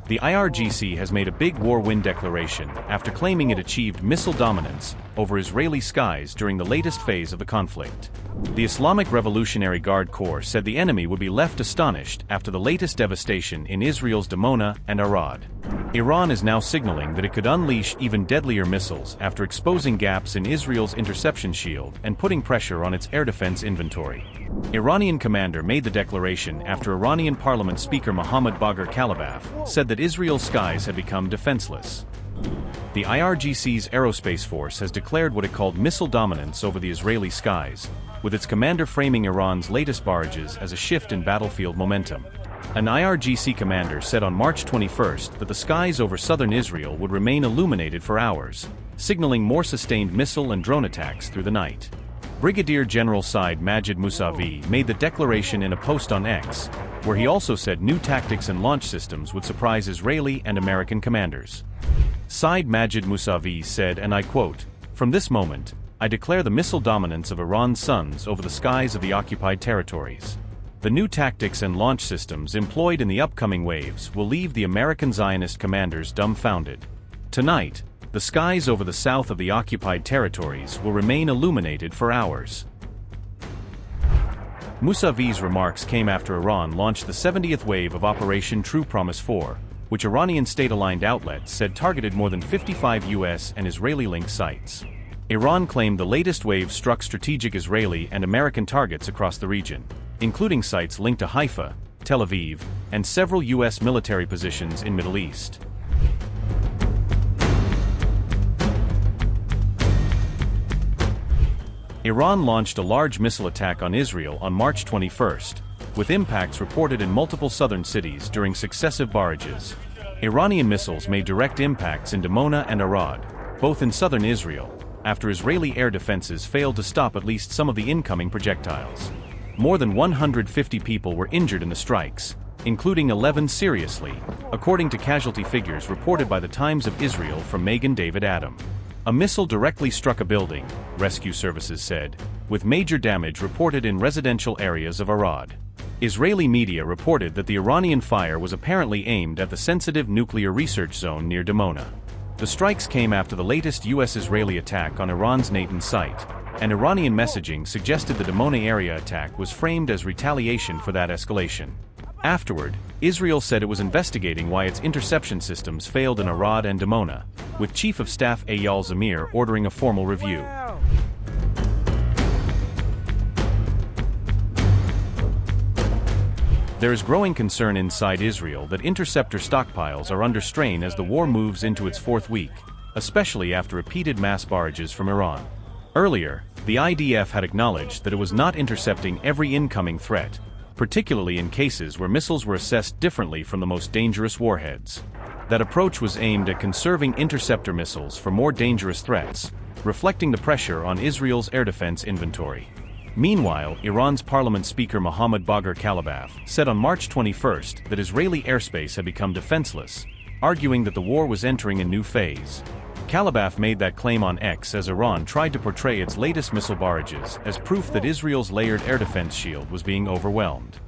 The IRGC has made a big war win declaration after claiming it achieved missile dominance over Israeli skies during the latest phase of the conflict. The Islamic Revolutionary Guard Corps said the enemy would be left astonished after the latest devastation in Israel's Dimona and Arad. Iran is now signaling that it could unleash even deadlier missiles after exposing gaps in Israel's interception shield and putting pressure on its air defense inventory. Iranian commander made the declaration after Iranian Parliament Speaker Mohammad Bagher Kalibaf said that Israel's skies had become defenseless. The IRGC's aerospace force has declared what it called missile dominance over the Israeli skies, with its commander framing Iran's latest barrages as a shift in battlefield momentum. An IRGC commander said on March 21 that the skies over southern Israel would remain illuminated for hours, signaling more sustained missile and drone attacks through the night. Brigadier General Said Majid Musavi made the declaration in a post on X, where he also said new tactics and launch systems would surprise Israeli and American commanders. Said Majid Musavi said, and I quote, "From this moment, I declare the missile dominance of Iran's sons over the skies of the occupied territories. The new tactics and launch systems employed in the upcoming waves will leave the American Zionist commanders dumbfounded. Tonight, the skies over the south of the occupied territories will remain illuminated for hours." Musavi's remarks came after Iran launched the 70th wave of Operation True Promise 4, which Iranian state-aligned outlets said targeted more than 55 U.S. and Israeli-linked sites. Iran claimed the latest wave struck strategic Israeli and American targets across the region, including sites linked to Haifa, Tel Aviv, and several U.S. military positions in Middle East. Iran launched a large missile attack on Israel on March 21, with impacts reported in multiple southern cities during successive barrages. Iranian missiles made direct impacts in Dimona and Arad, both in southern Israel, after Israeli air defenses failed to stop at least some of the incoming projectiles. More than 150 people were injured in the strikes, including 11 seriously, according to casualty figures reported by the Times of Israel from Megan David Adam. A missile directly struck a building, rescue services said, with major damage reported in residential areas of Arad. Israeli media reported that the Iranian fire was apparently aimed at the sensitive nuclear research zone near Dimona. The strikes came after the latest U.S.-Israeli attack on Iran's Natan site, and Iranian messaging suggested the Dimona area attack was framed as retaliation for that escalation. Afterward, Israel said it was investigating why its interception systems failed in Arad and Dimona, with Chief of Staff Eyal Zamir ordering a formal review. There is growing concern inside Israel that interceptor stockpiles are under strain as the war moves into its fourth week, especially after repeated mass barrages from Iran. Earlier, the IDF had acknowledged that it was not intercepting every incoming threat, particularly in cases where missiles were assessed differently from the most dangerous warheads. That approach was aimed at conserving interceptor missiles for more dangerous threats, reflecting the pressure on Israel's air defense inventory. Meanwhile, Iran's Parliament Speaker Mohammad Bagher Kalibaf said on March 21 that Israeli airspace had become defenseless, arguing that the war was entering a new phase. Kalibaf made that claim on X as Iran tried to portray its latest missile barrages as proof that Israel's layered air defense shield was being overwhelmed.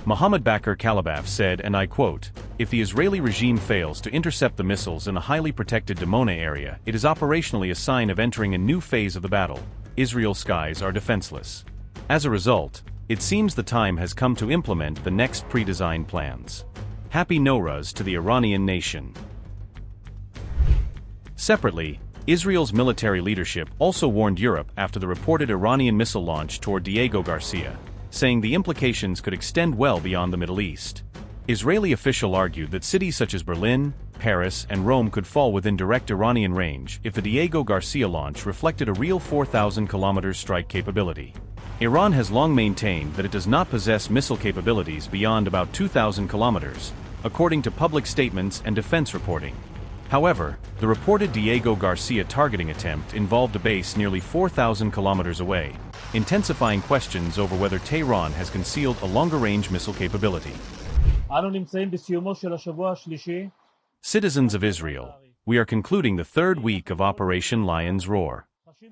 Mohammad Bagher Kalibaf said, and I quote, "If the Israeli regime fails to intercept the missiles in the highly protected Dimona area, it is operationally a sign of entering a new phase of the battle. Israel's skies are defenseless. As a result, it seems the time has come to implement the next pre-designed plans. Happy Nowruz to the Iranian nation." Separately, Israel's military leadership also warned Europe after the reported Iranian missile launch toward Diego Garcia, saying the implications could extend well beyond the Middle East. Israeli official argued that cities such as Berlin, Paris, and Rome could fall within direct Iranian range if the Diego Garcia launch reflected a real 4,000 kilometers strike capability. Iran has long maintained that it does not possess missile capabilities beyond about 2,000 kilometers, according to public statements and defense reporting. However, the reported Diego Garcia targeting attempt involved a base nearly 4,000 kilometers away, intensifying questions over whether Tehran has concealed a longer-range missile capability. Citizens of Israel, we are concluding the third week of Operation Lion's Roar.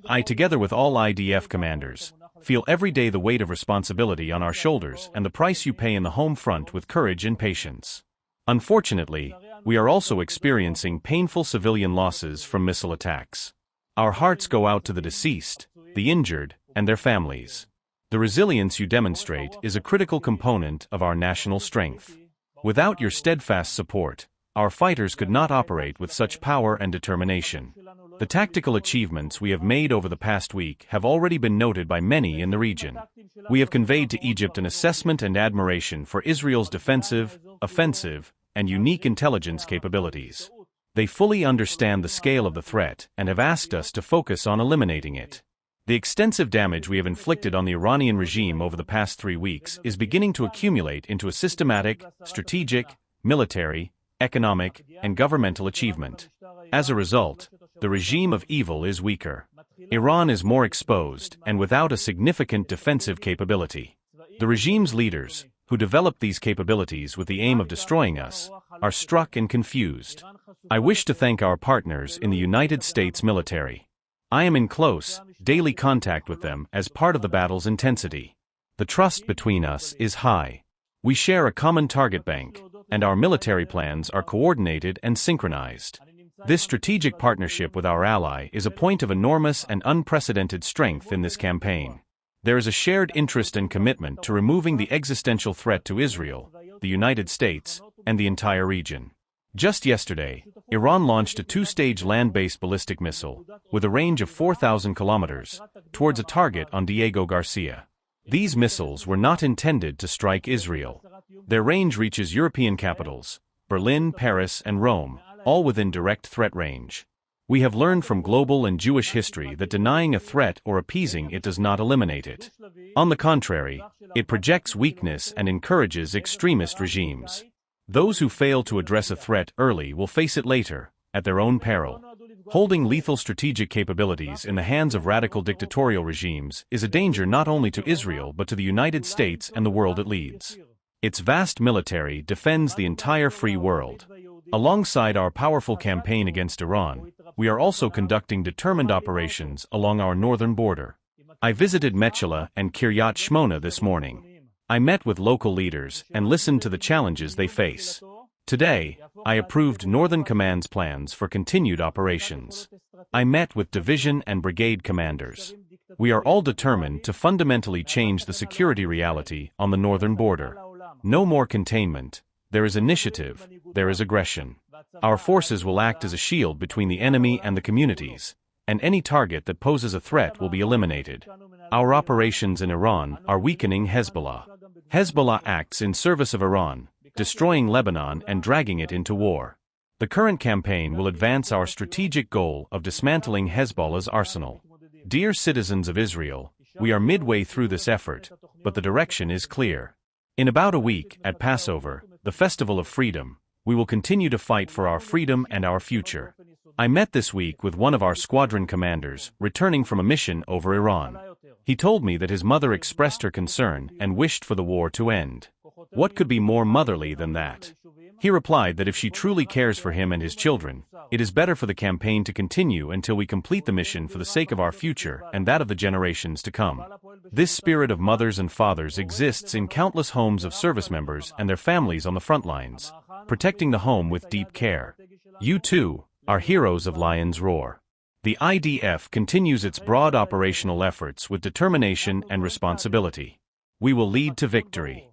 I, together with all IDF commanders, feel every day the weight of responsibility on our shoulders and the price you pay in the home front with courage and patience. Unfortunately, we are also experiencing painful civilian losses from missile attacks. Our hearts go out to the deceased, the injured, and their families. The resilience you demonstrate is a critical component of our national strength. Without your steadfast support, our fighters could not operate with such power and determination. The tactical achievements we have made over the past week have already been noted by many in the region. We have conveyed to Egypt an assessment and admiration for Israel's defensive, offensive, and unique intelligence capabilities. They fully understand the scale of the threat and have asked us to focus on eliminating it. The extensive damage we have inflicted on the Iranian regime over the past 3 weeks is beginning to accumulate into a systematic, strategic, military, economic, and governmental achievement. As a result, the regime of evil is weaker. Iran is more exposed and without a significant defensive capability. The regime's leaders, who developed these capabilities with the aim of destroying us, are struck and confused. I wish to thank our partners in the United States military. I am in close, daily contact with them as part of the battle's intensity. The trust between us is high. We share a common target bank, and our military plans are coordinated and synchronized. This strategic partnership with our ally is a point of enormous and unprecedented strength in this campaign. There is a shared interest and commitment to removing the existential threat to Israel, the United States, and the entire region. Just yesterday, Iran launched a 2-stage land-based ballistic missile, with a range of 4,000 kilometers, towards a target on Diego Garcia. These missiles were not intended to strike Israel. Their range reaches European capitals, Berlin, Paris, and Rome, all within direct threat range. We have learned from global and Jewish history that denying a threat or appeasing it does not eliminate it. On the contrary, it projects weakness and encourages extremist regimes. Those who fail to address a threat early will face it later, at their own peril. Holding lethal strategic capabilities in the hands of radical dictatorial regimes is a danger not only to Israel but to the United States and the world it leads. Its vast military defends the entire free world. Alongside our powerful campaign against Iran, we are also conducting determined operations along our northern border. I visited Metchala and Kiryat Shmona this morning. I met with local leaders and listened to the challenges they face. Today, I approved Northern Command's plans for continued operations. I met with division and brigade commanders. We are all determined to fundamentally change the security reality on the northern border. No more containment. There is initiative, there is aggression. Our forces will act as a shield between the enemy and the communities, and any target that poses a threat will be eliminated. Our operations in Iran are weakening Hezbollah. Hezbollah acts in service of Iran, destroying Lebanon and dragging it into war. The current campaign will advance our strategic goal of dismantling Hezbollah's arsenal. Dear citizens of Israel, we are midway through this effort, but the direction is clear. In about a week, at Passover, the Festival of Freedom, we will continue to fight for our freedom and our future. I met this week with one of our squadron commanders, returning from a mission over Iran. He told me that his mother expressed her concern and wished for the war to end. What could be more motherly than that? He replied that if she truly cares for him and his children, it is better for the campaign to continue until we complete the mission for the sake of our future and that of the generations to come. This spirit of mothers and fathers exists in countless homes of service members and their families on the front lines, protecting the home with deep care. You too are heroes of Lion's Roar. The IDF continues its broad operational efforts with determination and responsibility. We will lead to victory.